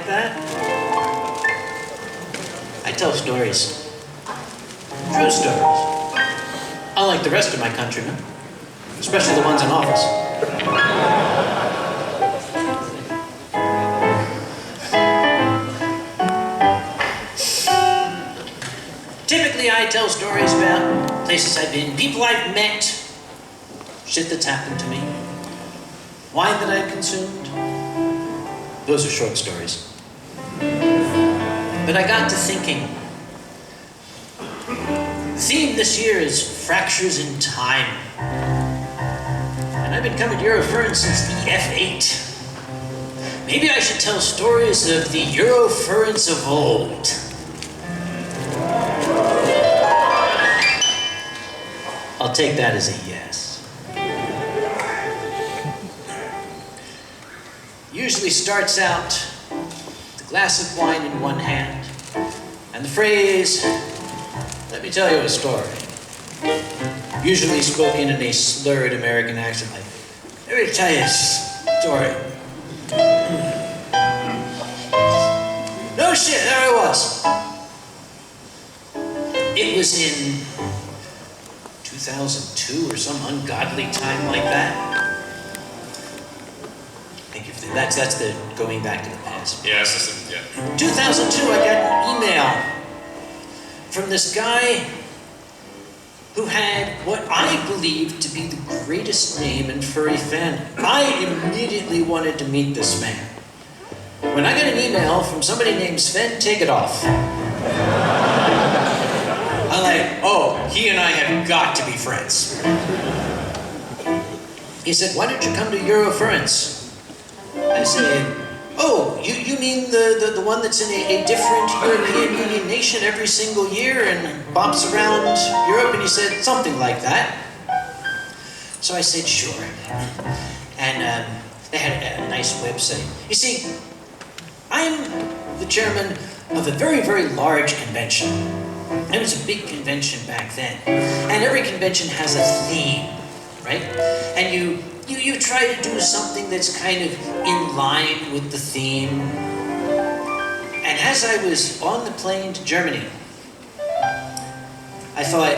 that? I tell stories. True stories. Unlike the rest of my countrymen, especially the ones in office. Typically, I tell stories about places I've been, people I've met, shit that's happened to me, wine that I've consumed. Those are short stories. But I got to thinking, the theme this year is fractures in time. And I've been coming to Eurofurence since the F8. Maybe I should tell stories of the Eurofurence of old. I'll take that as a yes. Usually starts out with a glass of wine in one hand and the phrase, "Let me tell you a story." Usually spoken in a slurred American accent like, "Let me tell you a story." No shit, there I was. It was in 2002 or some ungodly time like that. Thank you for that. That's the going back to the past. Yeah, yeah. 2002, I got an email from this guy who had what I believed to be the greatest name in furry fandom. I immediately wanted to meet this man. When I got an email from somebody named Sven Tegedoff, I'm like, oh, he and I have got to be friends. He said, why don't you come to Eurofurence? I said, oh, you mean the one that's in a different European Union nation every single year and bops around Europe? And he said, something like that. So I said, sure. And they had a nice website. You see, I'm the chairman of a very, very large convention. It was a big convention back then. And every convention has a theme, right? And you try to do something that's kind of in line with the theme. And as I was on the plane to Germany, I thought,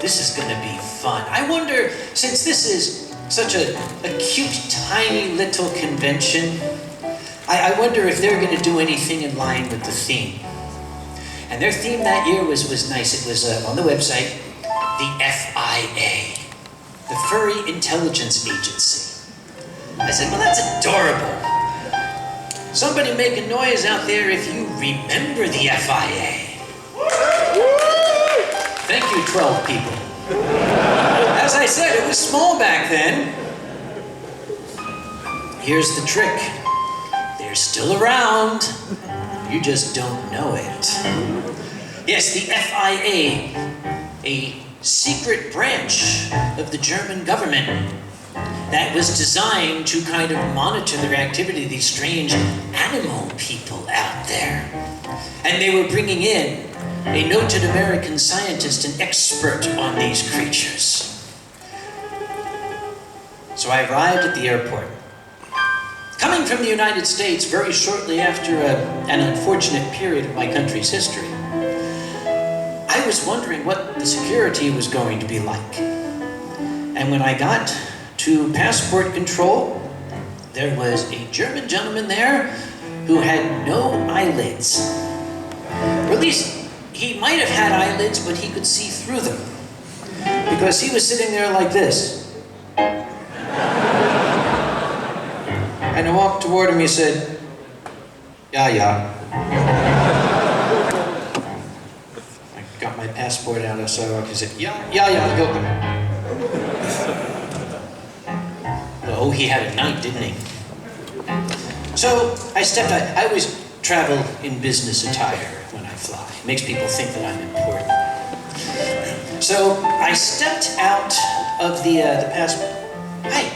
this is gonna be fun. I wonder, since this is such a cute, tiny little convention, I wonder if they're gonna do anything in line with the theme. And their theme that year was nice. It was on the website, the FIA, the Furry Intelligence Agency. I said, well, that's adorable. Somebody make a noise out there if you remember the FIA. Thank you, 12 people. As I said, it was small back then. Here's the trick. They're still around. You just don't know it. Yes, the FIA, a secret branch of the German government that was designed to kind of monitor the activity of these strange animal people out there. And they were bringing in a noted American scientist and expert on these creatures. So I arrived at the airport. Coming from the United States very shortly after an unfortunate period of my country's history, I was wondering what the security was going to be like. And when I got to passport control, there was a German gentleman there who had no eyelids. Or at least, he might have had eyelids, but he could see through them. Because he was sitting there like this. And I walked toward him, he said, yeah. I got my passport out, so I said, yeah, welcome. Oh, he had a night, didn't he? So I stepped out. I always travel in business attire when I fly. It makes people think that I'm important. So I stepped out of the passport. Hi.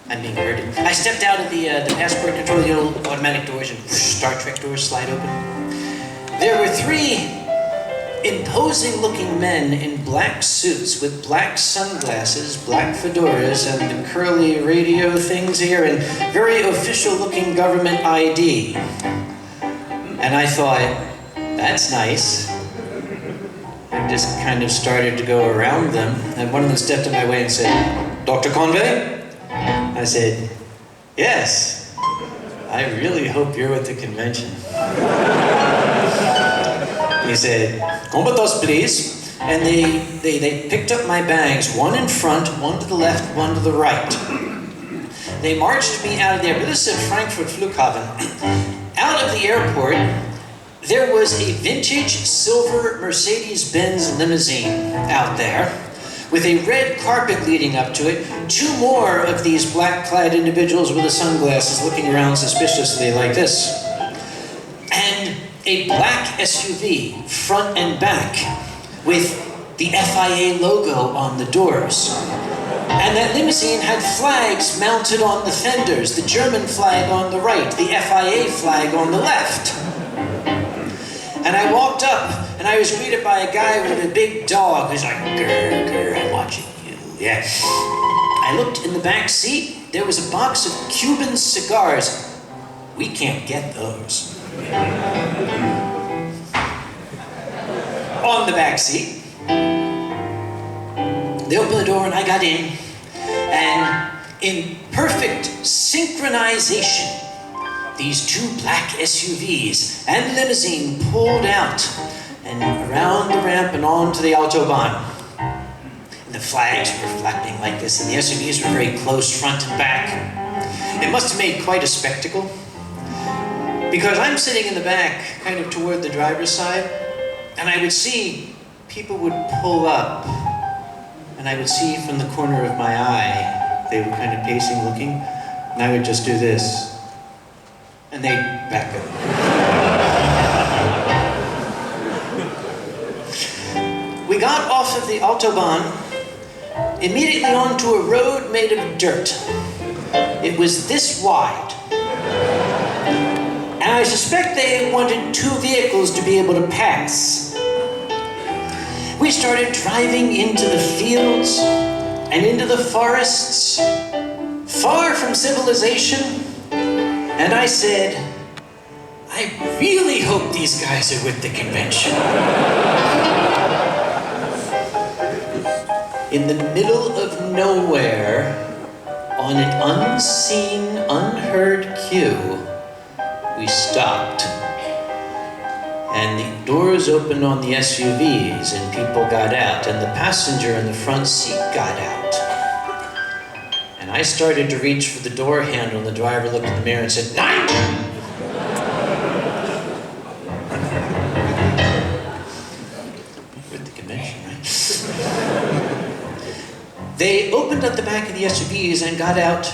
I'm being herded. I stepped out of the passport control, the old automatic doors, and whoosh, Star Trek doors slide open. There were 3 imposing-looking men in black suits with black sunglasses, black fedoras, and the curly radio things here, and very official-looking government ID. And I thought, that's nice. I just kind of started to go around them, and one of them stepped in my way and said, "Dr. Convey?" I said, "Yes. I really hope you're at the convention." He said, "Come with us, please." And they picked up my bags, one in front, one to the left, one to the right. They marched me out of there, but this is Frankfurt Flughafen. Out of the airport, there was a vintage silver Mercedes-Benz limousine out there with a red carpet leading up to it, two more of these black-clad individuals with the sunglasses looking around suspiciously like this, and a black SUV, front and back, with the FIA logo on the doors. And that limousine had flags mounted on the fenders, the German flag on the right, the FIA flag on the left. And I walked up, and I was greeted by a guy with a big dog who's like, "Grr, grr, I'm watching you, yeah." I looked in the back seat, there was a box of Cuban cigars. We can't get those. On the back seat. They opened the door and I got in, and in perfect synchronization, these two black SUVs and limousine pulled out and around the ramp and onto the Autobahn. And the flags were flapping like this, and the SUVs were very close front and back. It must have made quite a spectacle, because I'm sitting in the back, kind of toward the driver's side, and I would see people would pull up, and I would see from the corner of my eye, they were kind of pacing, looking, and I would just do this, and they'd back up. We got off of the Autobahn, immediately onto a road made of dirt. It was this wide. And I suspect they wanted two vehicles to be able to pass. We started driving into the fields and into the forests, far from civilization, and I said, "I really hope these guys are with the convention." In the middle of nowhere, on an unseen, unheard cue, we stopped. And the doors opened on the SUVs and people got out, and the passenger in the front seat got out. And I started to reach for the door handle, and the driver looked in the mirror and said, "Nein!" We're at the convention, right? They opened up the back of the SUVs and got out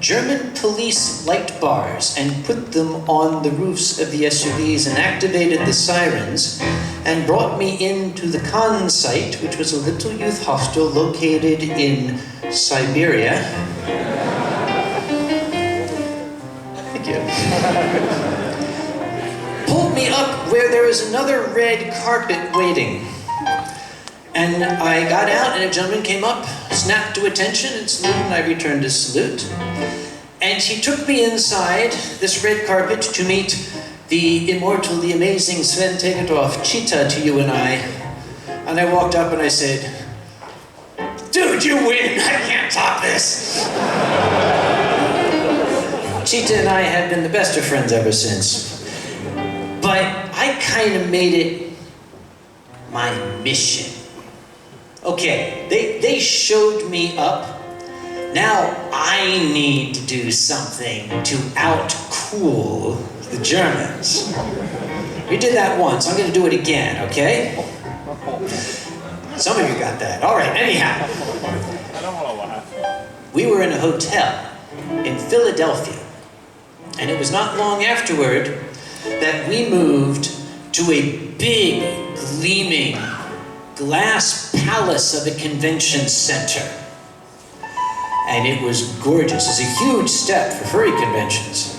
German police light bars and put them on the roofs of the SUVs and activated the sirens and brought me into the Khan site, which was a little youth hostel located in Siberia. Thank you. Pulled me up where there was another red carpet waiting. And I got out, and a gentleman came up, snapped to attention and saluted, and I returned his salute. And he took me inside this red carpet to meet the immortal, the amazing Sven Tegetorf, Cheetah to you and I. And I walked up and I said, "Dude, you win! I can't top this!" Cheetah and I have been the best of friends ever since. But I kind of made it my mission. Okay, they showed me up. Now I need to do something to out-cool the Germans. We did that once, I'm gonna do it again, okay? Some of you got that. All right, anyhow. I don't want to laugh. We were in a hotel in Philadelphia, and it was not long afterward that we moved to a big, gleaming glass palace of a convention center. And it was gorgeous. It's a huge step for furry conventions.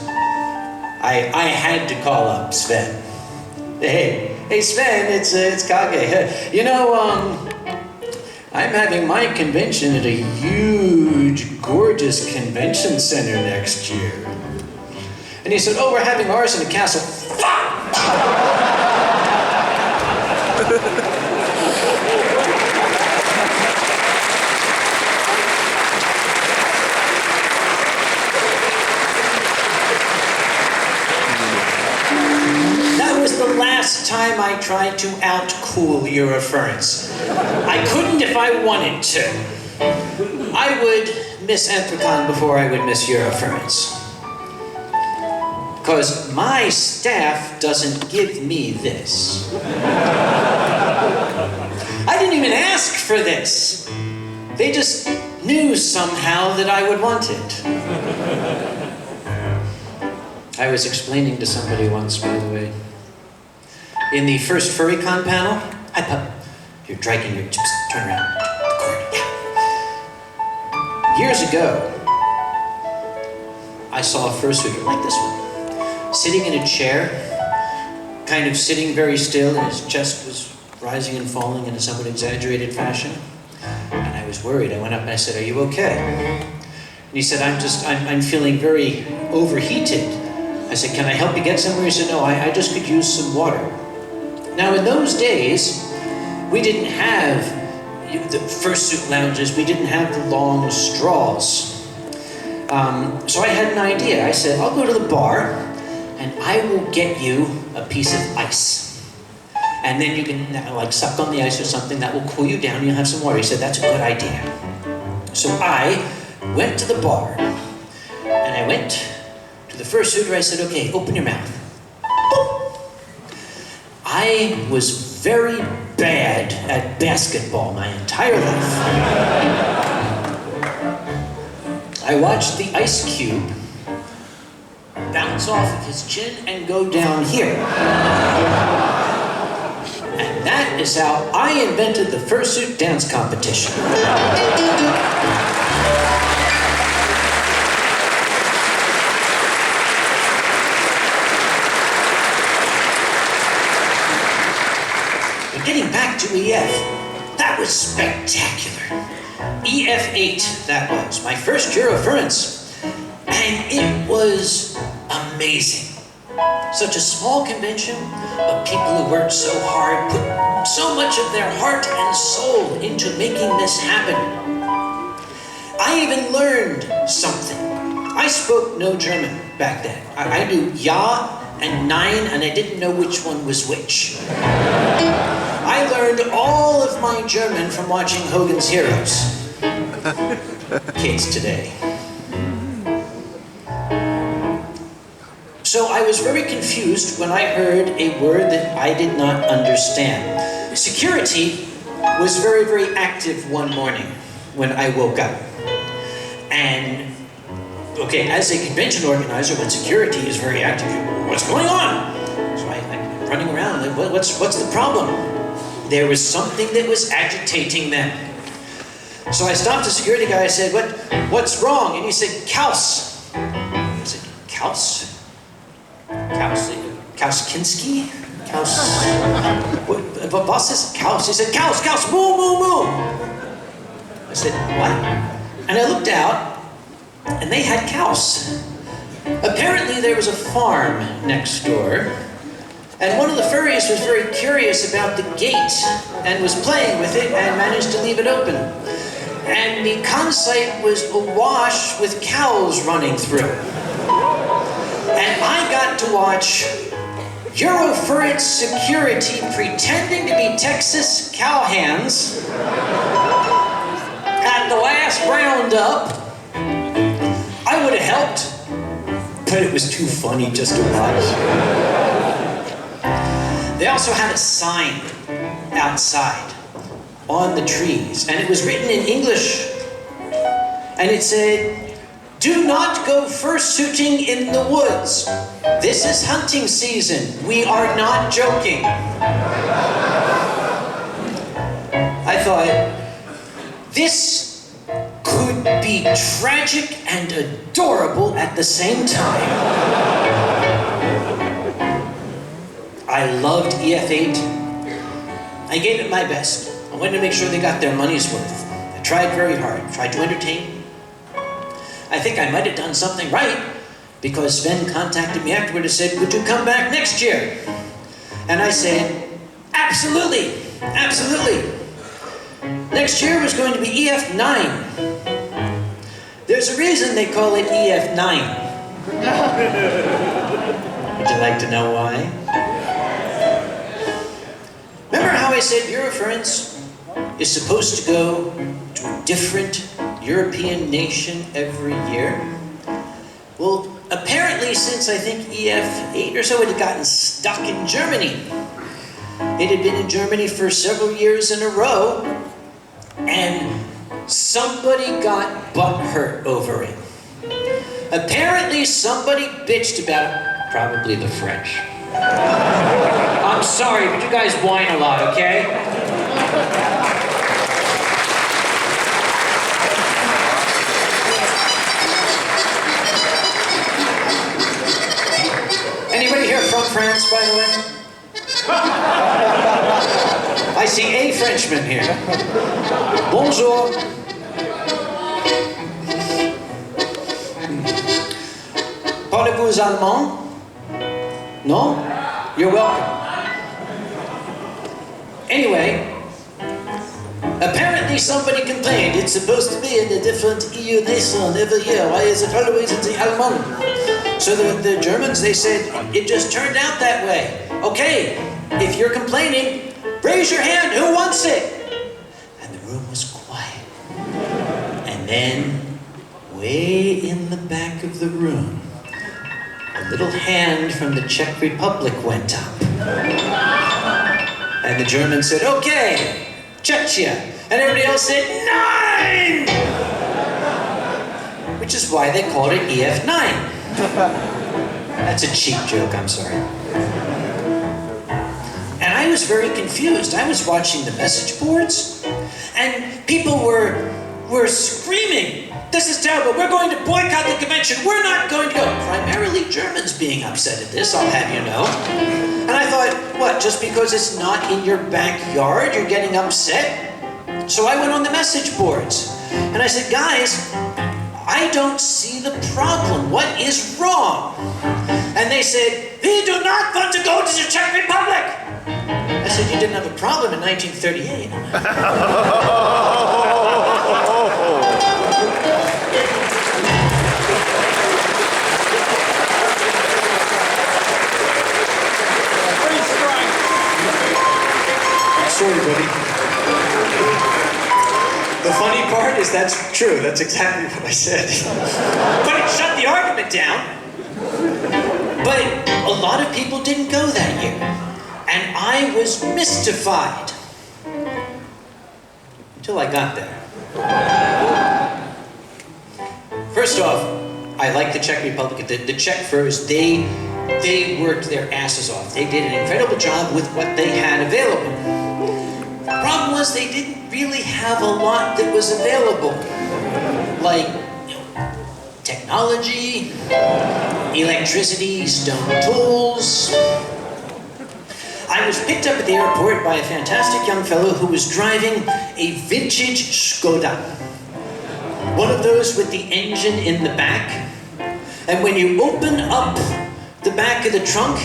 I had to call up Sven. Hey, Hey Sven, it's Kage. You know, I'm having my convention at a huge, gorgeous convention center next year. And he said, oh, we're having ours in a castle. That was the last time I tried to out-cool Eurofurence. I couldn't if I wanted to. I would miss Anthrocon before I would miss Eurofurence. Because my staff doesn't give me this. I didn't even ask for this. They just knew somehow that I would want it. I was explaining to somebody once, by the way. In the first FurryCon panel, hi pup, you're dragging your, turn around, the cord, yeah. Years ago, I saw a fursuiter like this one, sitting in a chair, kind of sitting very still, and his chest was rising and falling in a somewhat exaggerated fashion. And I was worried. I went up and I said, are you okay? And he said, I'm feeling very overheated. I said, can I help you get somewhere? He said, no, I just could use some water. Now, in those days, we didn't have the fursuit lounges. We didn't have the long straws. So I had an idea. I said, I'll go to the bar, and I will get you a piece of ice. And then you can, like, suck on the ice or something. That will cool you down, and you'll have some water. He said, that's a good idea. So I went to the bar, and I went to the fursuiter. I said, okay, open your mouth. Boop. I was very bad at basketball my entire life. I watched the ice cube bounce off of his chin and go down here. And that is how I invented the fursuit dance competition. Getting back to EF, that was spectacular. EF8, that was, my first Eurofurence. And it was amazing. Such a small convention, but people who worked so hard, put so much of their heart and soul into making this happen. I even learned something. I spoke no German back then. I knew Ja and Nein, and I didn't know which one was which. I learned all of my German from watching Hogan's Heroes. Kids today. So I was very confused when I heard a word that I did not understand. Security was very, very active one morning when I woke up. And, okay, as a convention organizer, when security is very active, what's going on? So I'm running around, like, what's the problem? There was something that was agitating them. So I stopped the security guy, I said, what's wrong? And he said, Kaus. I said, Kaus? Kauskinski? Kaus? Was ist Kaus? He said, Kaus, moo, moo, moo. I said, what? And I looked out, and they had cows. Apparently there was a farm next door, and one of the furries was very curious about the gate and was playing with it and managed to leave it open. And the campsite was awash with cows running through. And I got to watch Eurofurence security pretending to be Texas cowhands at the last roundup. I would have helped, but it was too funny just to watch. They also had a sign outside on the trees, and it was written in English, and it said, do not go fursuiting in the woods. This is hunting season. We are not joking. I thought, this could be tragic and adorable at the same time. I loved EF8. I gave it my best. I wanted to make sure they got their money's worth. I tried very hard, tried to entertain. I think I might have done something right, because Sven contacted me afterward and said, would you come back next year? And I said, absolutely, absolutely. Next year was going to be EF9. There's a reason they call it EF9. Would you like to know why? Remember how I said Eurofurence is supposed to go to a different European nation every year? Well, apparently since I think EF8 or so, it had gotten stuck in Germany. It had been in Germany for several years in a row, and somebody got butthurt over it. Apparently somebody bitched about it, probably the French. I'm sorry, but you guys whine a lot, okay? Anybody here from France, by the way? I see a Frenchman here. Bonjour. Parlez-vous allemand? No? You're welcome. Anyway, apparently somebody complained it's supposed to be in a different EU nation every year. Why is it always in the Allemande? So the Germans, they said, it just turned out that way. Okay, if you're complaining, raise your hand, who wants it? And the room was quiet. And then, way in the back of the room, a little hand from the Czech Republic went up. And the German said, okay, Czechia. And everybody else said, 9! Which is why they called it EF9. That's a cheap joke, I'm sorry. And I was very confused. I was watching the message boards, and people were screaming, this is terrible, we're going to boycott the convention, we're not going to go. Primarily Germans being upset at this, I'll have you know. And I thought, what, just because it's not in your backyard, you're getting upset? So I went on the message boards, and I said, guys, I don't see the problem. What is wrong? And they said, we do not want to go to the Czech Republic. I said, you didn't have a problem in 1938. Sorry, buddy. The funny part is that's true. That's exactly what I said. But it shut the argument down. But a lot of people didn't go that year. And I was mystified. Until I got there. First off, I like the Czech Republic. The Czech Furs, they worked their asses off. They did an incredible job with what they had available. The problem was they didn't really have a lot that was available. Like, technology, electricity, stone tools. I was picked up at the airport by a fantastic young fellow who was driving a vintage Skoda. One of those with the engine in the back. And when you open up the back of the trunk,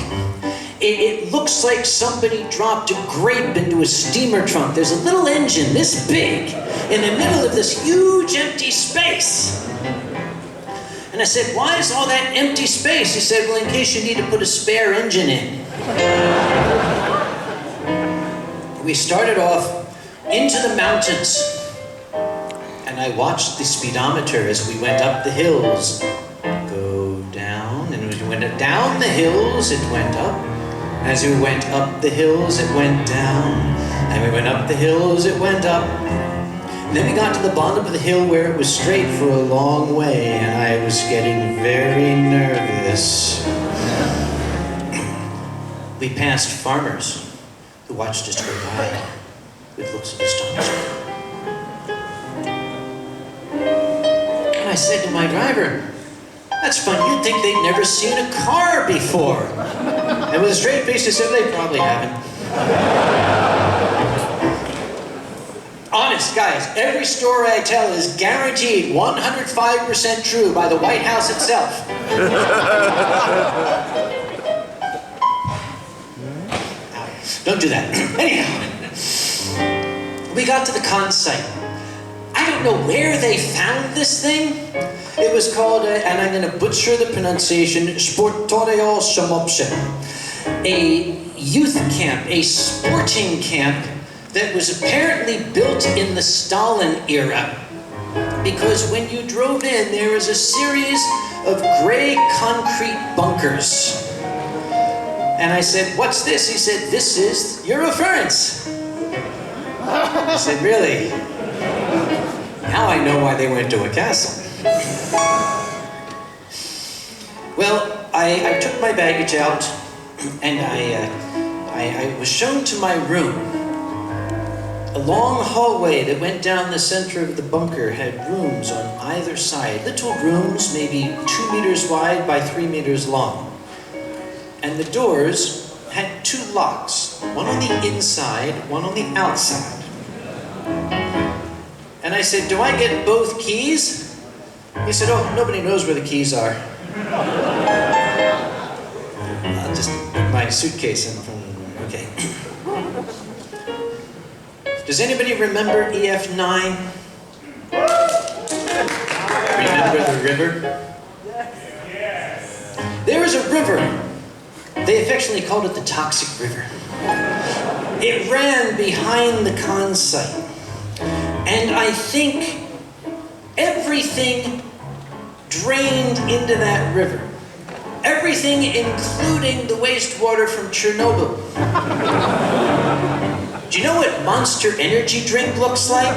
it looks like somebody dropped a grape into a steamer trunk. There's a little engine this big in the middle of this huge empty space. And I said, why is all that empty space? He said, well, in case you need to put a spare engine in. We started off into the mountains. And I watched the speedometer as we went up the hills. Go down, and as we went down the hills, it went up. As we went up the hills, it went down. And we went up the hills, it went up. And then we got to the bottom of the hill where it was straight for a long way, and I was getting very nervous. We passed farmers who watched us go by with looks of astonishment. And I said to my driver, That's fun. You'd think they'd never seen a car before. And with a straight face, they said they probably haven't. Honest, guys, every story I tell is guaranteed 105% true by the White House itself. Don't do that. Anyhow, we got to the con site. I don't know where they found this thing. It was called, and I'm going to butcher the pronunciation, Sportorio Samopse. A youth camp, a sporting camp that was apparently built in the Stalin era. Because when you drove in, there was a series of gray concrete bunkers. And I said, "What's this?" He said, "This is Eurofurence." I said, "Really? Now I know why they went to a castle." Well, I took my baggage out, and I was shown to my room. A long hallway that went down the center of the bunker had rooms on either side. Little rooms, maybe 2 meters wide by 3 meters long. And the doors had 2 locks, one on the inside, one on the outside. And I said, "Do I get both keys?" He said, "Oh, nobody knows where the keys are." I'll just put my suitcase in front of them. Okay. Does anybody remember EF9? Remember the river? There was a river. They affectionately called it the Toxic River. It ran behind the con site. And I think everything drained into that river. Everything, including the wastewater from Chernobyl. Do you know what Monster Energy drink looks like?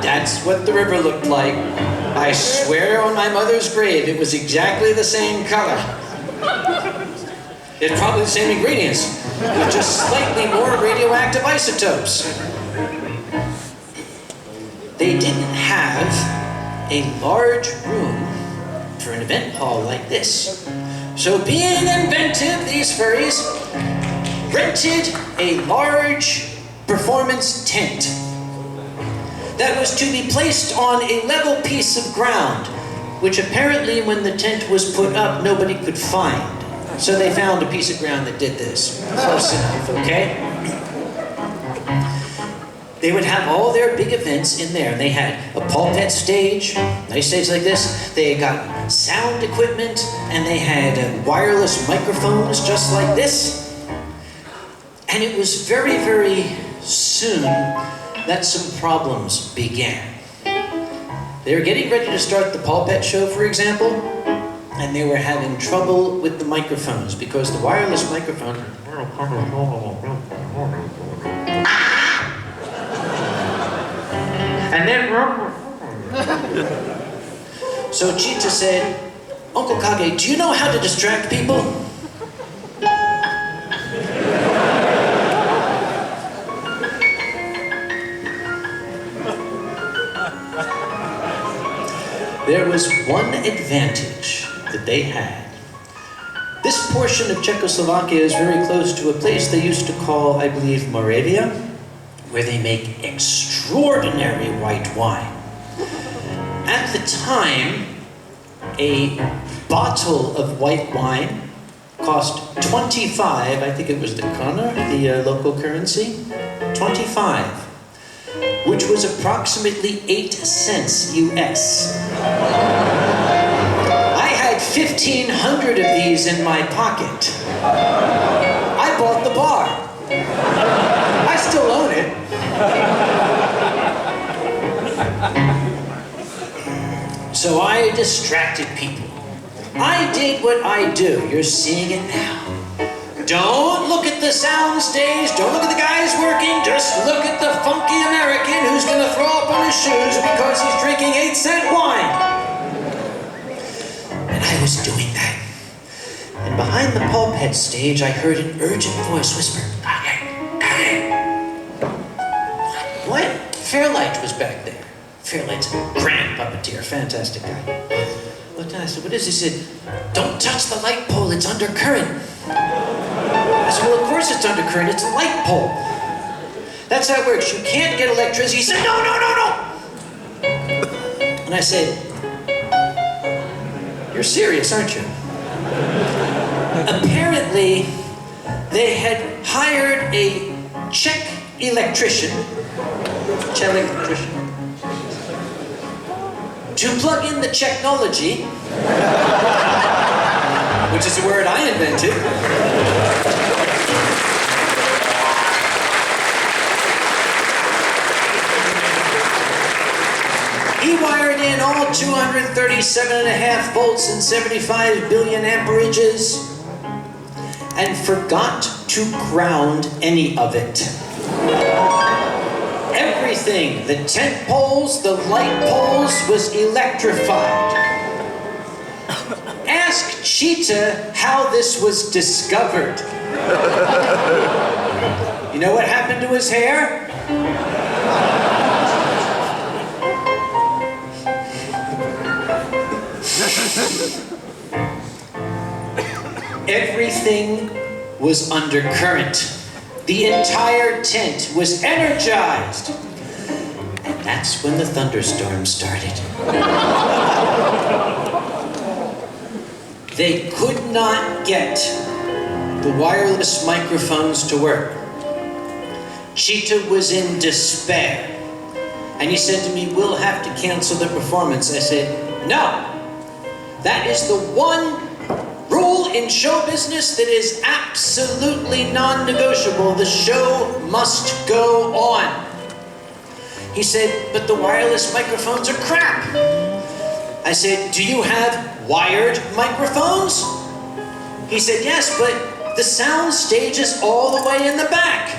That's what the river looked like. I swear on my mother's grave, it was exactly the same color. It's probably the same ingredients, with just slightly more radioactive isotopes. They didn't have a large room for an event hall like this. So being inventive, these furries rented a large performance tent that was to be placed on a level piece of ground, which apparently when the tent was put up, nobody could find. So they found a piece of ground that did this. Close enough, okay? They would have all their big events in there. They had a pulpit stage, nice stage like this. They got sound equipment, and they had wireless microphones just like this. And it was very, very soon that some problems began. They were getting ready to start the pulpit show, for example, and they were having trouble with the microphones because the wireless microphone. And then, so Chita said, "Uncle Kage, do you know how to distract people?" There was one advantage that they had. This portion of Czechoslovakia is very close to a place they used to call, I believe, Moravia, where they make extraordinary white wine. At the time, a bottle of white wine cost 25, I think it was the krona, the local currency, 25, which was approximately 8 cents US. I had 1,500 of these in my pocket. I bought the bar. I still own it. So I distracted people. I did what I do. You're seeing it now. Don't look at the sound stage. Don't look at the guys working. Just look at the funky American who's going to throw up on his shoes because he's drinking 8-cent wine. And I was doing that. And behind the pulpit stage, I heard an urgent voice whisper, "Kage, Kage." What? Fairlight was back there. Fairlight's a grand puppeteer, fantastic guy. down. I said, what is it? He said, don't touch the light pole, it's under current. I said, well, of course it's under current, it's a light pole. That's how it works. You can't get electricity. He said, no. And I said, you're serious, aren't you? Apparently, they had hired a Czech electrician to plug in the technology, which is a word I invented. He wired in all 237.5 volts and 75 billion amperages and forgot to ground any of it. Everything, the tent poles, the light poles, was electrified. Ask Cheetah how this was discovered. You know what happened to his hair? Everything was under current. The entire tent was energized. And that's when the thunderstorm started. They could not get the wireless microphones to work. Cheetah was in despair. And he said to me, we'll have to cancel the performance. I said, no. That is the one rule in show business that is absolutely non-negotiable. The show must go on. He said, but the wireless microphones are crap. I said, do you have wired microphones? He said, yes, but the sound stage is all the way in the back.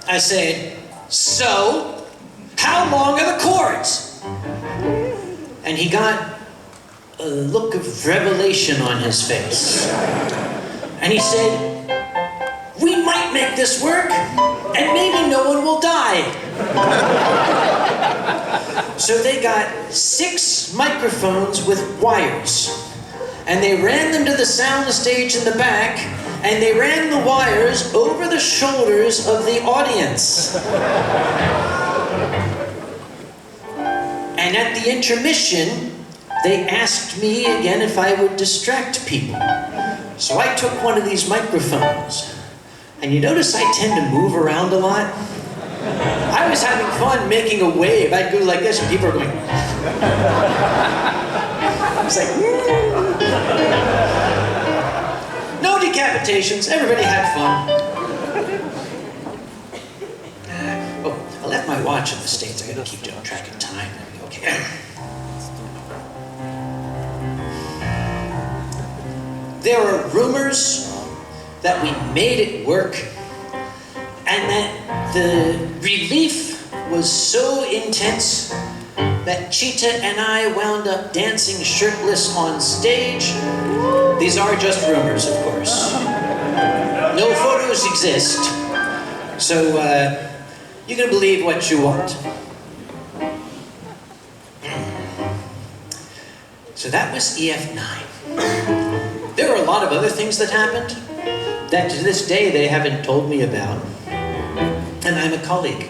I said, so, how long are the cords? And he got a look of revelation on his face. And he said, we might make this work, and maybe no one will die. So they got 6 microphones with wires, and they ran them to the sound stage in the back, and they ran the wires over the shoulders of the audience. And at the intermission, they asked me again if I would distract people. So I took one of these microphones. And you notice I tend to move around a lot? I was having fun making a wave. I'd go like this and people are going... It's like... No decapitations. Everybody had fun. Oh, I left my watch in the States. I gotta keep track of time. Okay. There are rumors that we made it work and that the relief was so intense that Cheetah and I wound up dancing shirtless on stage. These are just rumors, of course. No photos exist, so you can believe what you want. So that was EF9. There were a lot of other things that happened that to this day they haven't told me about, and I'm a colleague.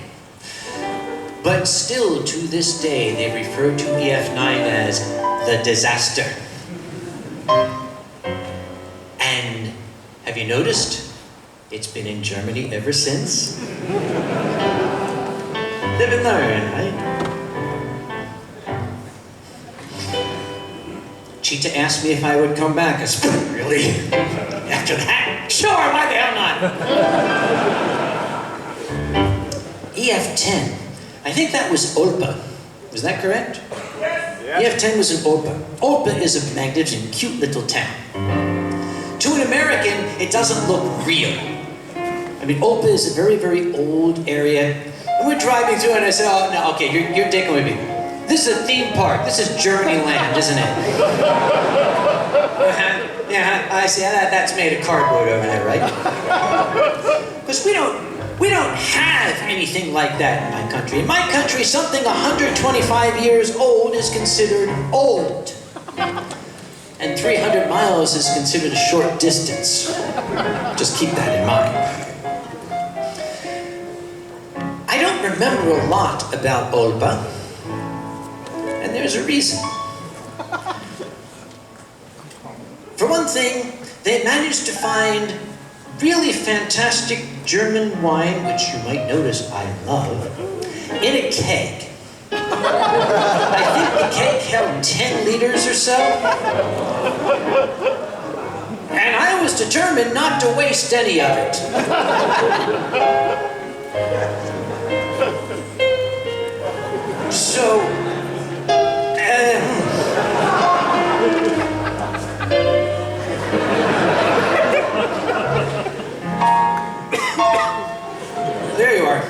But still, to this day, they refer to EF9 as the disaster. And have you noticed? It's been in Germany ever since. Live and learn, right? Cheetah asked me if I would come back. I said, really? After that? Sure, why the hell not? EF10. I think that was Olpa. Was that correct? Yes. EF10 was in Olpa. Olpa is a magnificent, cute little town. To an American, it doesn't look real. I mean, Olpa is a very, very old area. And we're driving through and I said, oh, no, okay, you're dicking with me. This is a theme park. This is Journeyland, isn't it? Yeah, I see. That's made of cardboard over there, right? Because we don't have anything like that in my country. In my country, something 125 years old is considered old. 300 miles is considered a short distance. Just keep that in mind. I don't remember a lot about Olpa, and there's a reason. For one thing, they managed to find really fantastic German wine, which you might notice I love, in a keg. I think the keg held 10 liters or so. And I was determined not to waste any of it. So, there you are.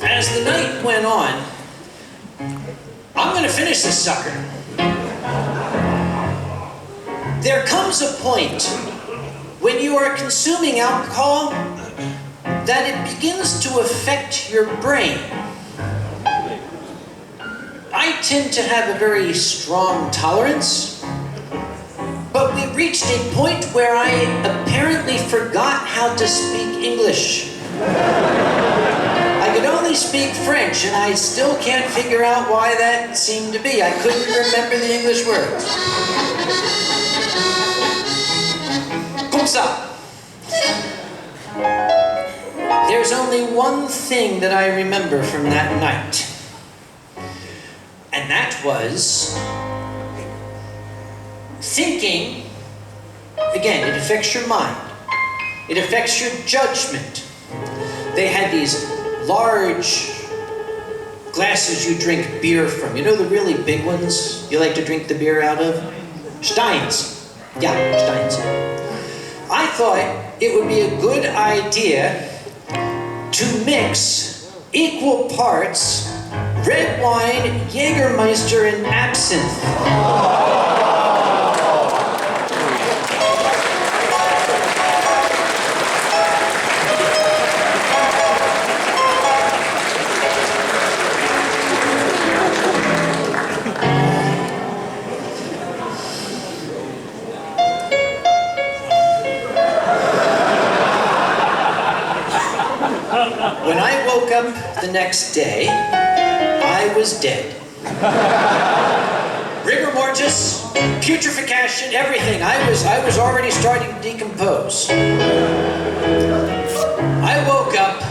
As the night went on, I'm gonna finish this sucker. There comes a point when you are consuming alcohol that it begins to affect your brain. I tend to have a very strong tolerance, but we reached a point where I apparently forgot how to speak English. I could only speak French, and I still can't figure out why that seemed to be. I couldn't remember the English words. Comme ça. There's only one thing that I remember from that night, and that was thinking. Again, it affects your mind. It affects your judgment. They had these large glasses you drink beer from. You know the really big ones you like to drink the beer out of? Steins. Yeah, Steins. I thought it would be a good idea to mix equal parts red wine, Jägermeister, and absinthe. When I woke up the next day, I was dead. Rigor mortis, putrefaction, everything. I was already starting to decompose. I woke up.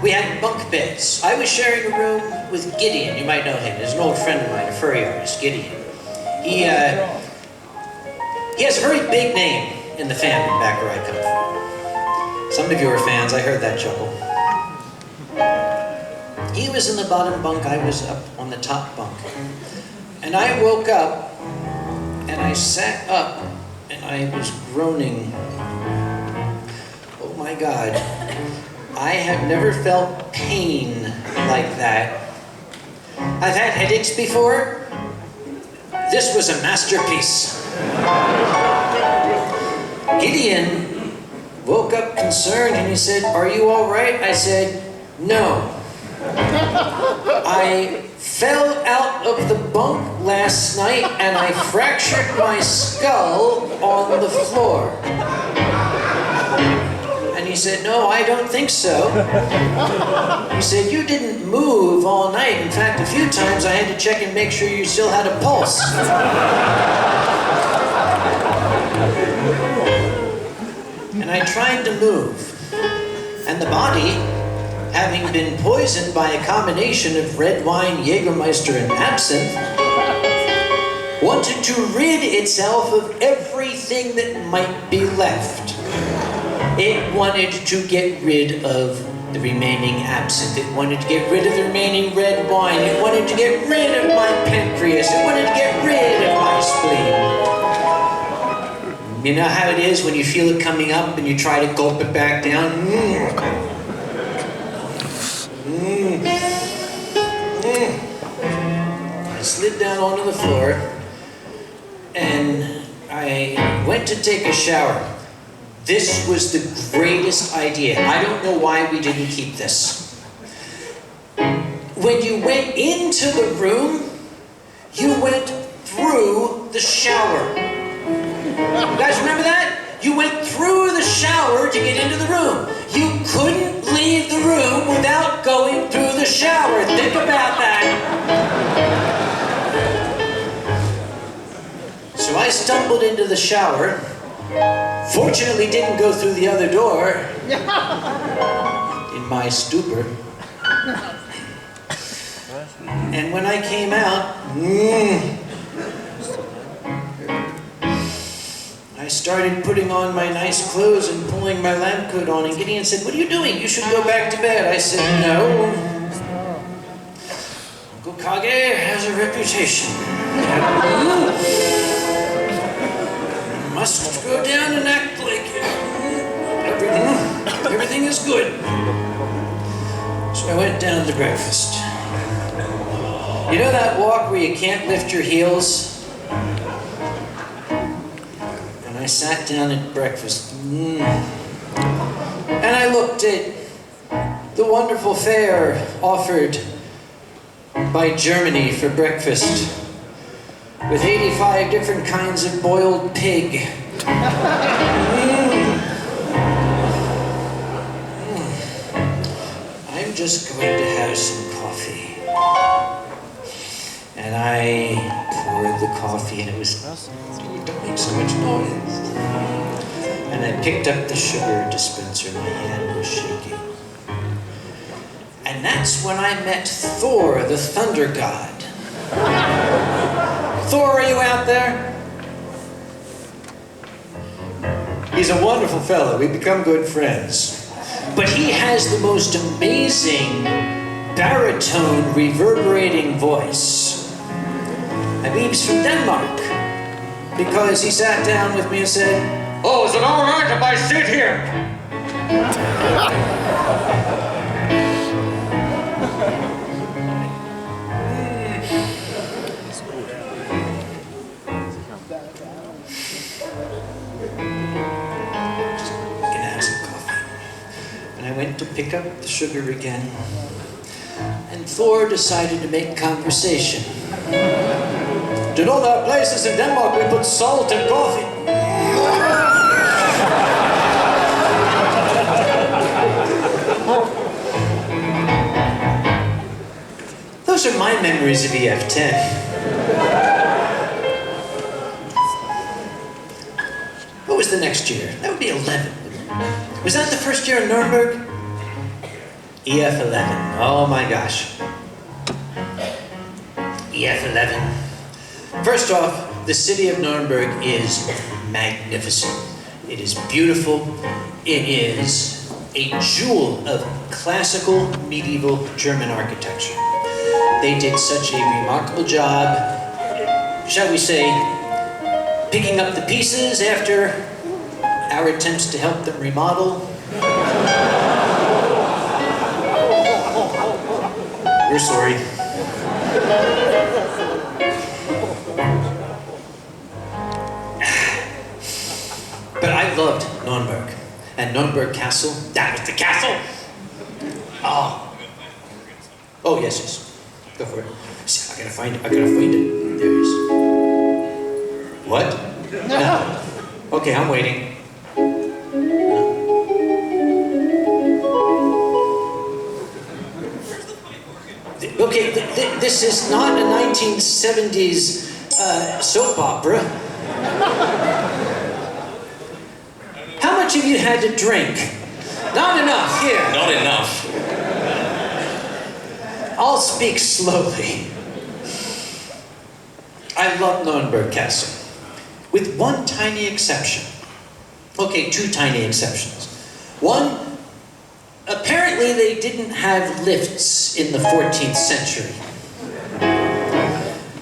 We had bunk beds. I was sharing a room with Gideon. You might know him. He's an old friend of mine, a furry artist, Gideon. He has a very big name in the fandom back where I come from. Some of you are fans, I heard that chuckle. He was in the bottom bunk, I was up on the top bunk. And I woke up, and I sat up, and I was groaning. Oh my God, I have never felt pain like that. I've had headaches before. This was a masterpiece. Gideon woke up concerned and he said, "Are you all right?" I said, "No. I fell out of the bunk last night and I fractured my skull on the floor." And he said, "No, I don't think so." He said, "You didn't move all night. In fact, a few times I had to check and make sure you still had a pulse." And I tried to move, and the body, having been poisoned by a combination of red wine, Jägermeister, and absinthe, wanted to rid itself of everything that might be left. It wanted to get rid of the remaining absinthe. It wanted to get rid of the remaining red wine. It wanted to get rid of my pancreas. It wanted to get rid of my spleen. You know how it is when you feel it coming up and you try to gulp it back down? I slid down onto the floor and I went to take a shower. This was the greatest idea. I don't know why we didn't keep this. When you went into the room, You went through the shower. You guys remember that? You went through the shower to get into the room. You couldn't leave the room without going through the shower. Think about that. So I stumbled into the shower. Fortunately, didn't go through the other door. In my stupor. And when I came out, I started putting on my nice clothes and pulling my lab coat on, and Gideon said, "What are you doing? You should go back to bed." I said, "No. Uncle Kage has a reputation. Must go down and act like everything is good." So I went down to breakfast. You know that walk where you can't lift your heels? And I sat down at breakfast. And I looked at the wonderful fare offered by Germany for breakfast, with 85 different kinds of boiled pig. I'm just going to have some coffee. And I poured the coffee, and it was, don't make so much noise. And I picked up the sugar dispenser, my hand was shaking. And that's when I met Thor, the thunder god. Thor, are you out there? He's a wonderful fellow. We've become good friends. But he has the most amazing baritone reverberating voice. I believe he's from Denmark, because he sat down with me and said, "Oh, is it all right if I sit here?" I went to pick up the sugar again, and Thor decided to make conversation. "Do you know there are places in Denmark we put salt in coffee?" Those are my memories of EF10. What was the next year? That would be 11. Was that the first year in Nuremberg? EF11. Oh my gosh. EF11. First off, the city of Nuremberg is magnificent. It is beautiful. It is a jewel of classical medieval German architecture. They did such a remarkable job, shall we say, picking up the pieces after our attempts to help them remodel. We're sorry. But I loved Nuremberg. And Nuremberg Castle, that was the castle. Oh, yes. Go for it. I gotta find it. There it is. What? No. Okay, I'm waiting. Okay, this is not a 1970s soap opera. How much have you had to drink? Not enough, here. Not enough. I'll speak slowly. I love Nuremberg Castle, with one tiny exception. Okay, two tiny exceptions. One, apparently they didn't have lifts in the 14th century,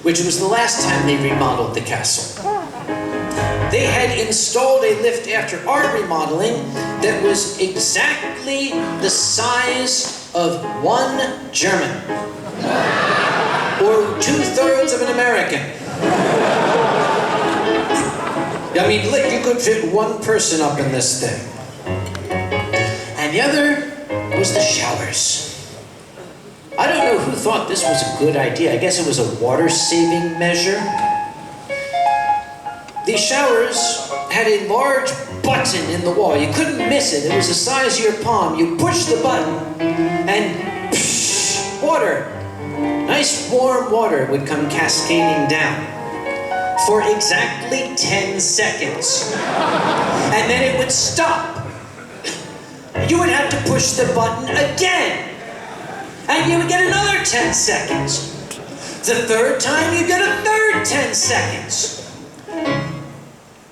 which was the last time they remodeled the castle. They had installed a lift after our remodeling that was exactly the size of one German, or 2/3 of an American. I mean, you could fit one person up in this thing. And the other was the showers. I don't know who thought this was a good idea. I guess it was a water-saving measure. These showers had a large button in the wall. You couldn't miss it. It was the size of your palm. You push the button and psh, water, nice warm water would come cascading down for exactly 10 seconds. And then it would stop. You would have to push the button again. And you would get another 10 seconds. The third time, you get a third 10 seconds.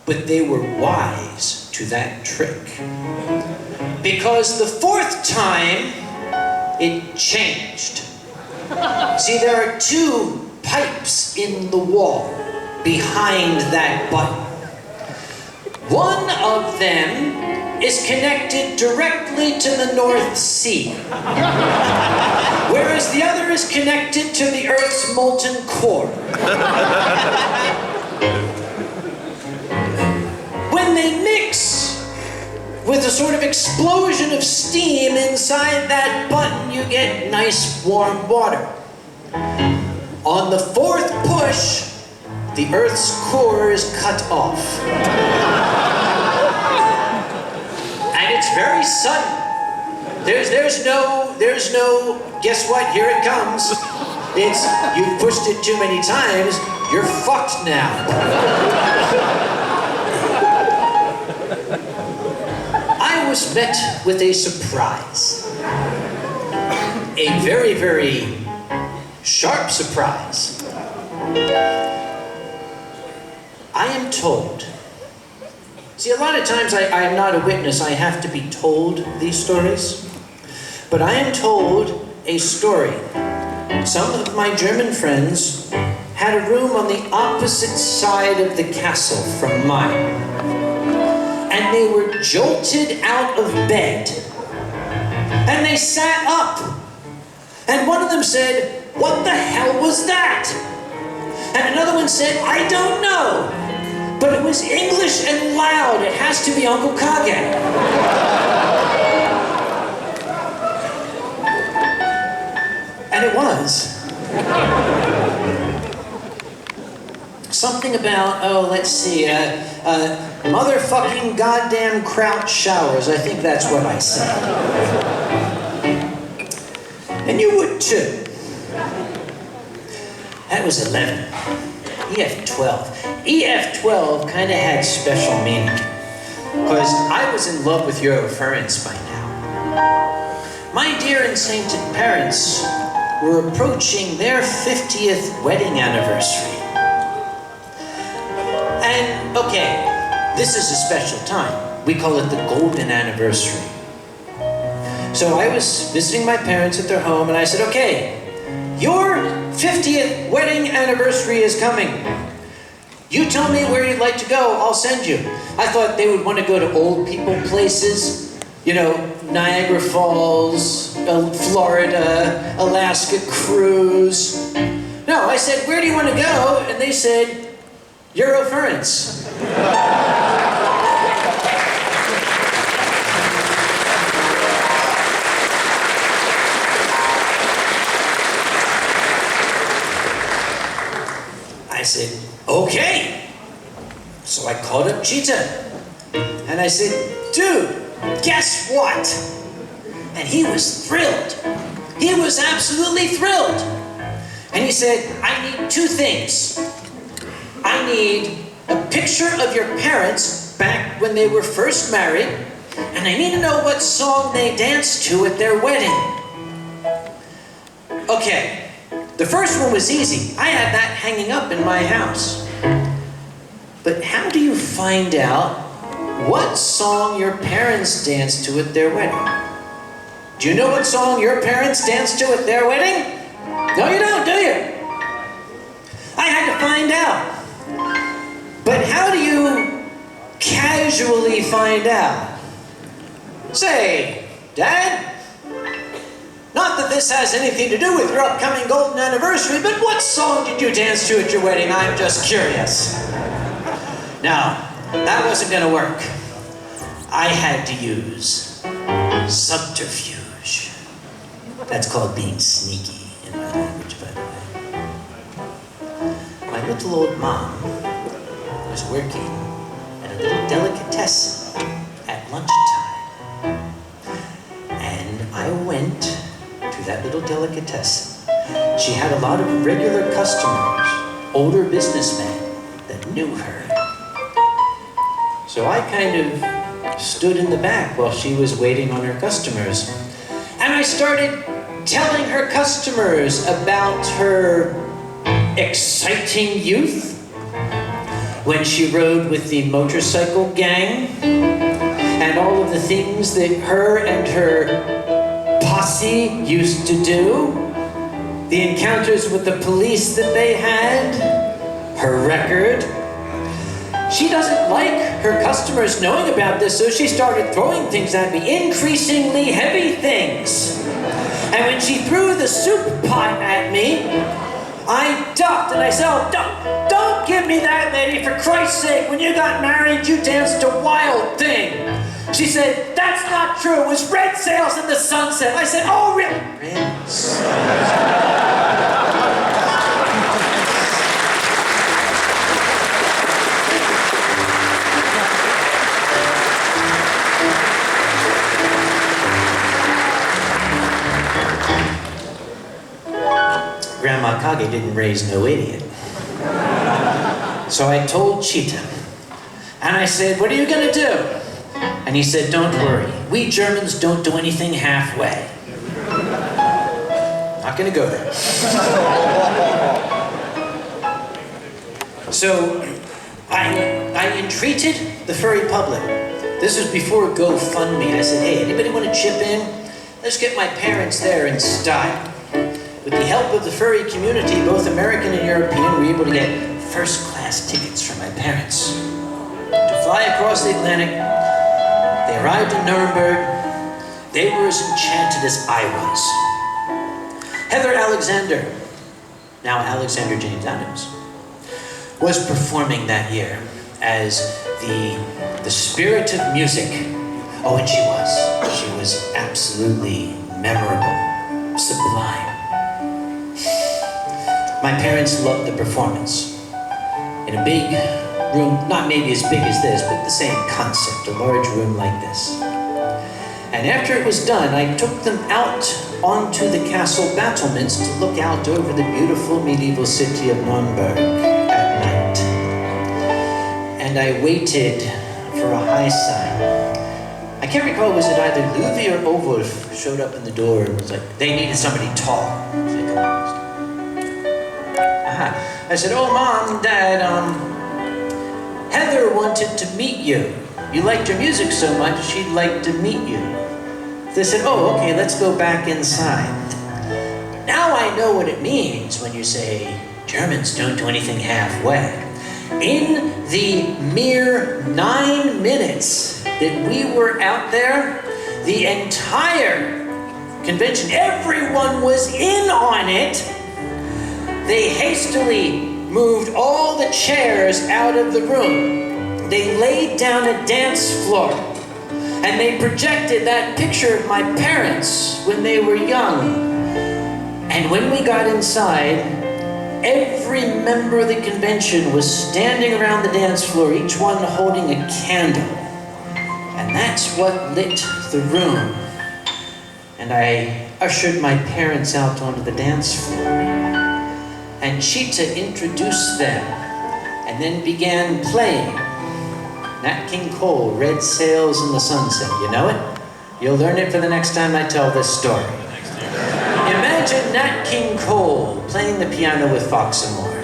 But they were wise to that trick. Because the fourth time, it changed. See, there are two pipes in the wall behind that button. One of them is connected directly to the North Sea, whereas the other is connected to the Earth's molten core. When they mix with a sort of explosion of steam inside that button, you get nice warm water. On the fourth push, the Earth's core is cut off. And it's very sudden. There's no, guess what, here it comes. It's, you've pushed it too many times, you're fucked now. I was met with a surprise. A very, very sharp surprise. I am told. See, a lot of times I am not a witness. I have to be told these stories. But I am told a story. Some of my German friends had a room on the opposite side of the castle from mine. And they were jolted out of bed. And they sat up. And one of them said, "What the hell was that?" And another one said, "I don't know. But it was English and loud. It has to be Uncle Kage." And it was. Something about, let's see, motherfucking goddamn crouch showers. I think that's what I said. And you would too. That was 11. EF12. EF12 kind of had special meaning. Because I was in love with Eurofurence by now. My dear and sainted parents were approaching their 50th wedding anniversary. And, okay, this is a special time. We call it the golden anniversary. So I was visiting my parents at their home, and I said, "Okay, your 50th wedding anniversary is coming. You tell me where you'd like to go, I'll send you." I thought they would want to go to old people places. You know, Niagara Falls, Florida, Alaska cruise. No, I said, "Where do you want to go?" And they said, "Eurofurence." I said, "Okay." So I called up Cheetah. And I said, "Dude, guess what?" And he was thrilled. He was absolutely thrilled. And he said, "I need two things. I need a picture of your parents back when they were first married, and I need to know what song they danced to at their wedding." Okay, the first one was easy. I had that hanging up in my house. But how do you find out what song your parents danced to at their wedding? Do you know what song your parents danced to at their wedding? No, you don't, do you? I had to find out. But how do you casually find out? Say, "Dad, not that this has anything to do with your upcoming golden anniversary, but what song did you dance to at your wedding? I'm just curious." Now, that wasn't going to work. I had to use subterfuge. That's called being sneaky in my language, by the way. My little old mom was working at a little delicatessen at lunchtime. And I went to that little delicatessen. She had a lot of regular customers, older businessmen that knew her. So I kind of stood in the back while she was waiting on her customers. And I started telling her customers about her exciting youth, when she rode with the motorcycle gang, and all of the things that her and her posse used to do, the encounters with the police that they had, her record. She doesn't like her customers knowing about this, so she started throwing things at me, increasingly heavy things. And when she threw the soup pot at me, I ducked and I said, "Oh, don't give me that, lady, for Christ's sake. When you got married, you danced a wild thing." She said, "That's not true. It was red sails in the sunset." I said, "Oh, really?" Red sails. Grandma Kage didn't raise no idiot. So I told Cheetah, and I said, "What are you gonna do?" And he said, "Don't worry, we Germans don't do anything halfway." Not gonna go there. So I entreated the furry public. This was before GoFundMe. I said, "Hey, anybody want to chip in? Let's get my parents there in style." With the help of the furry community, both American and European, we were able to get first-class tickets for my parents to fly across the Atlantic. They arrived in Nuremberg. They were as enchanted as I was. Heather Alexander, now Alexander James Adams, was performing that year as the spirit of music. Oh, and she was absolutely memorable, sublime. My parents loved the performance. In a big room, not maybe as big as this, but the same concept, a large room like this. And after it was done, I took them out onto the castle battlements to look out over the beautiful medieval city of Nuremberg at night. And I waited for a high sign. I can't recall, was it either Louis or Ovolf showed up in the door and was like, they needed somebody tall. I said, "Oh, Mom, Dad, Heather wanted to meet you. You liked her music so much, she'd like to meet you." They said, "Oh, okay, let's go back inside." Now I know what it means when you say, Germans don't do anything halfway. In the mere 9 minutes that we were out there, the entire convention, everyone was in on it. They hastily moved all the chairs out of the room. They laid down a dance floor, and they projected that picture of my parents when they were young. And when we got inside, every member of the convention was standing around the dance floor, each one holding a candle. And that's what lit the room. And I ushered my parents out onto the dance floor. And Cheetah introduced them, and then began playing Nat King Cole, Red Sails in the Sunset. You know it? You'll learn it for the next time I tell this story. Imagine Nat King Cole playing the piano with Foxamore.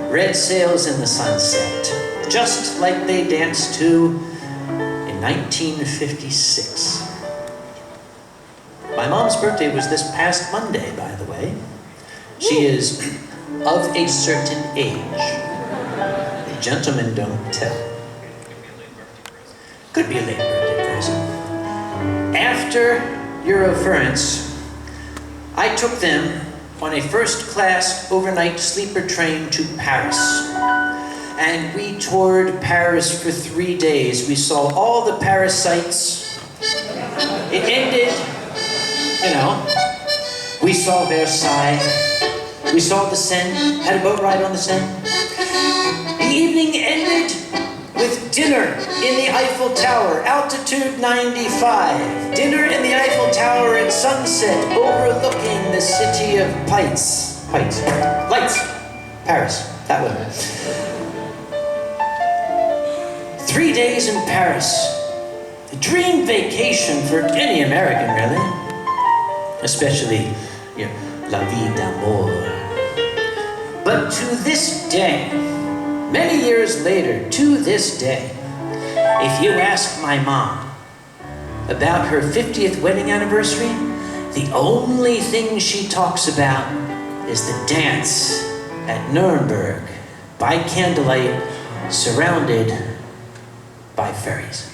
Red Sails in the Sunset, just like they danced to in 1956. My mom's birthday was this past Monday, by the way. She is of a certain age. Gentlemen don't tell. Could be a late birthday present. After Eurofurence, I took them on a first-class overnight sleeper train to Paris. And we toured Paris for 3 days. We saw all the Paris sights. It ended, We saw Versailles. We saw the Seine. Had a boat ride on the Seine. The evening ended with dinner in the Eiffel Tower, altitude 95. Dinner in the Eiffel Tower at sunset, overlooking the city of Lights. Paris, that one. 3 days in Paris. A dream vacation for any American, really. Especially, la vie d'amour. But to this day, many years later, to this day, if you ask my mom about her 50th wedding anniversary, the only thing she talks about is the dance at Nuremberg by candlelight, surrounded by fairies.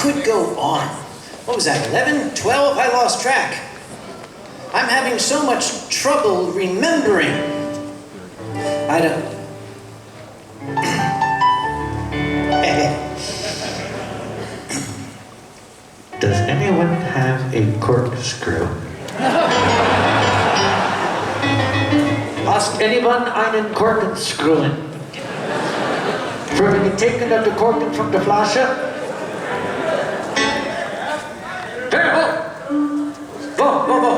Could go on. What was that, 11, 12? I lost track. I'm having so much trouble remembering. I don't... Does anyone have a corkscrew? Hast anyone einen Korkenscrewen? Für die Taken of the Korken from the Flasche? Whoa.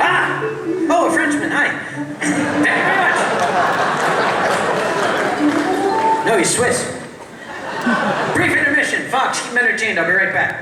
Ah! Oh, a Frenchman, hi. Thank you very much. No, he's Swiss. Brief intermission. Fox, keep him entertained. I'll be right back.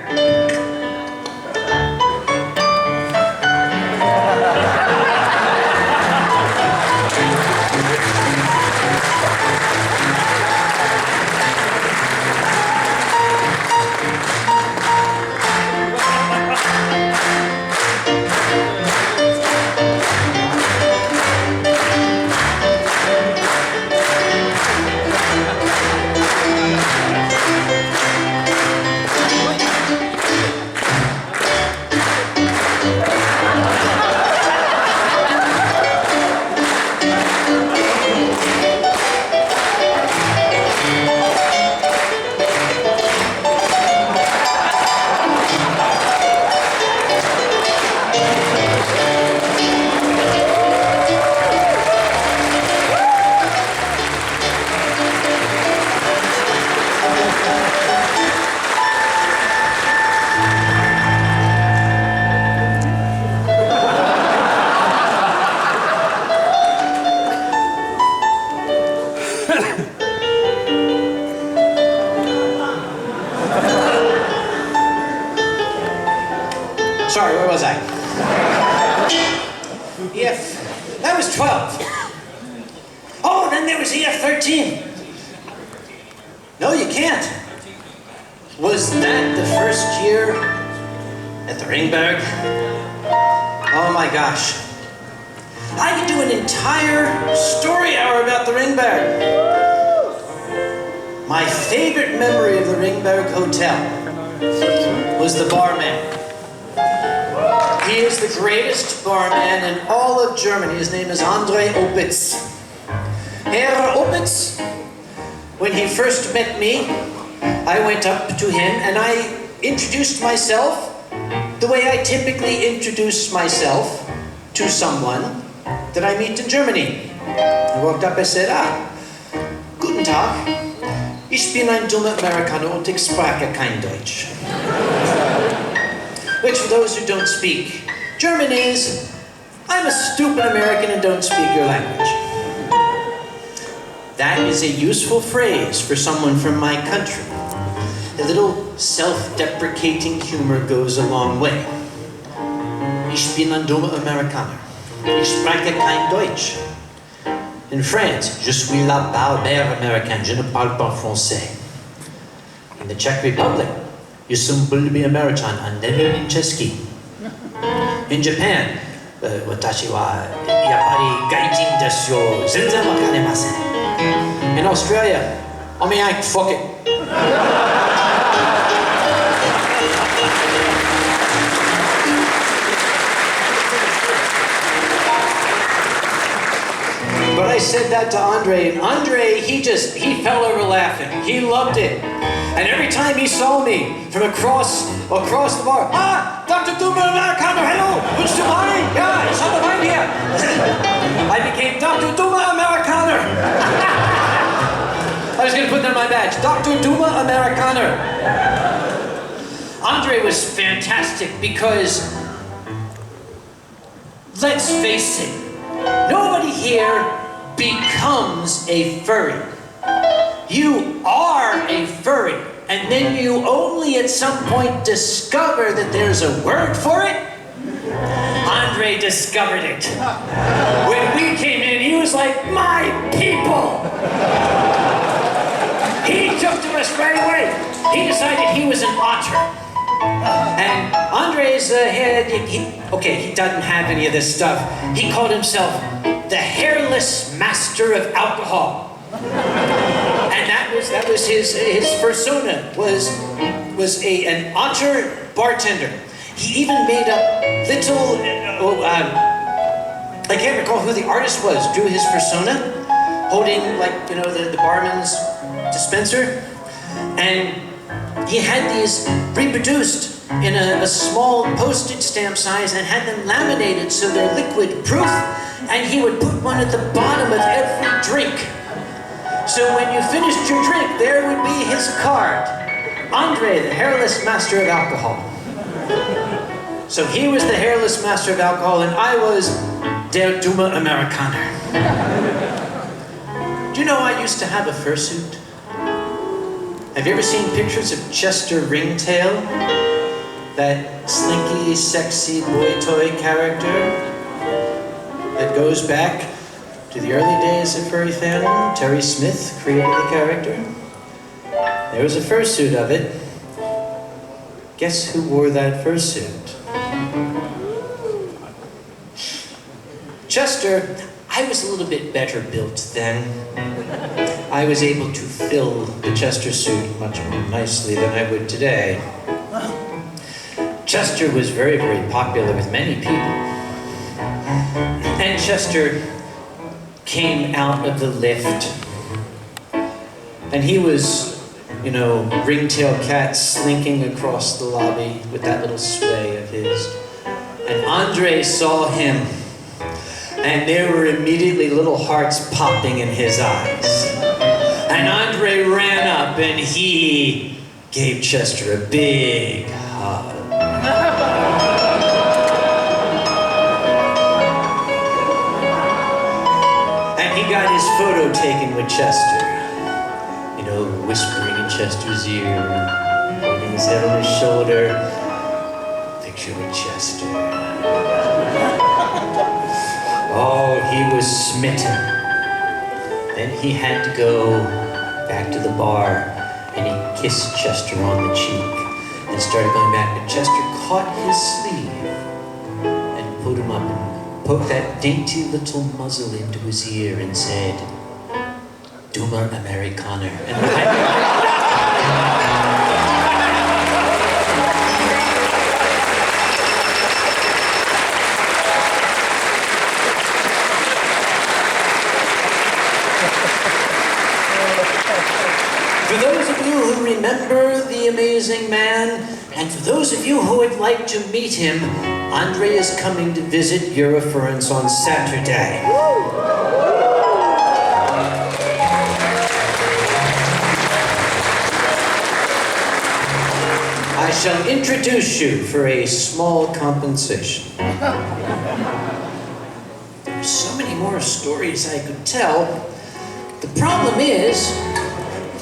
Sorry, where was I? That was 12. Oh, then there was EF-13. No, you can't. Was that the first year at the Ringberg? Oh my gosh. I could do an entire story hour about the Ringberg. My favorite memory of the Ringberg Hotel was the barman. He is the greatest barman in all of Germany. His name is Andre Opitz. Herr Opitz, when he first met me, I went up to him and I introduced myself the way I typically introduce myself to someone that I meet in Germany. I walked up and said, Guten Tag, ich bin ein dummer Amerikaner und ich spreche kein Deutsch. Which, for those who don't speak German, is, I'm a stupid American and don't speak your language. That is a useful phrase for someone from my country. A little self-deprecating humor goes a long way. Ich bin ein dummer Amerikaner. Ich spreche kein Deutsch. In France, je suis la barbare américaine, je ne parle pas français. In the Czech Republic, je suis bulby American, and nevím česky. In Japan, watashi wa yappari gaijin desu yo, zenzen wakaremasen. In Australia, omiai, fuck it. I said that to Andre, and Andre, he fell over laughing. He loved it. And every time he saw me from across the bar, Dr. Duma Americano, hello, would you mind? Yeah, it's on the mind here. I became Dr. Duma Americano. I was going to put that on my badge, Dr. Duma Americano. Andre was fantastic because, let's face it, nobody here becomes a furry. You are a furry, and then you only at some point discover that there's a word for it. Andre discovered it. When we came in, he was like, my people! He took to us right away. He decided he was an otter. And Andre's head, he doesn't have any of this stuff. He called himself the hairless master of alcohol. And that was his persona, was an otter bartender. He even made up little, I can't recall who the artist was, drew his persona, holding the barman's dispenser. And he had these reproduced in a small postage stamp size and had them laminated so they're liquid proof. And he would put one at the bottom of every drink. So when you finished your drink, there would be his card. Andre, the hairless master of alcohol. So he was the hairless master of alcohol, and I was Der Duma Amerikaner. Do you know I used to have a fursuit? Have you ever seen pictures of Chester Ringtail? That slinky, sexy boy toy character that goes back to the early days of furry fandom. Terry Smith created the character. There was a fursuit of it. Guess who wore that fursuit? Chester. I was a little bit better built then. I was able to fill the Chester suit much more nicely than I would today. Chester was very, very popular with many people. And Chester came out of the lift, and he was, ringtail cat slinking across the lobby with that little sway of his. And Andre saw him, and there were immediately little hearts popping in his eyes. And Andre ran up and he gave Chester a big hug. And he got his photo taken with Chester. Whispering in Chester's ear, holding his head on his shoulder. Picture with Chester. Oh, he was smitten. Then he had to go back to the bar, and he kissed Chester on the cheek and started going back. But Chester caught his sleeve and put him up and poked that dainty little muzzle into his ear and said, Duma Amerikaner. For those of you who remember the amazing man, and for those of you who would like to meet him, Andre is coming to visit Eurofurence on Saturday. I shall introduce you for a small compensation. There's so many more stories I could tell. The problem is,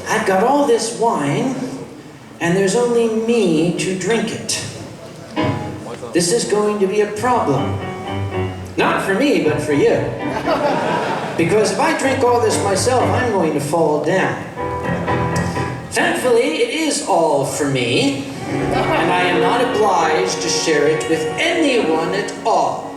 I've got all this wine, and there's only me to drink it. This is going to be a problem. Not for me, but for you. Because if I drink all this myself, I'm going to fall down. Thankfully, it is all for me, and I am not obliged to share it with anyone at all.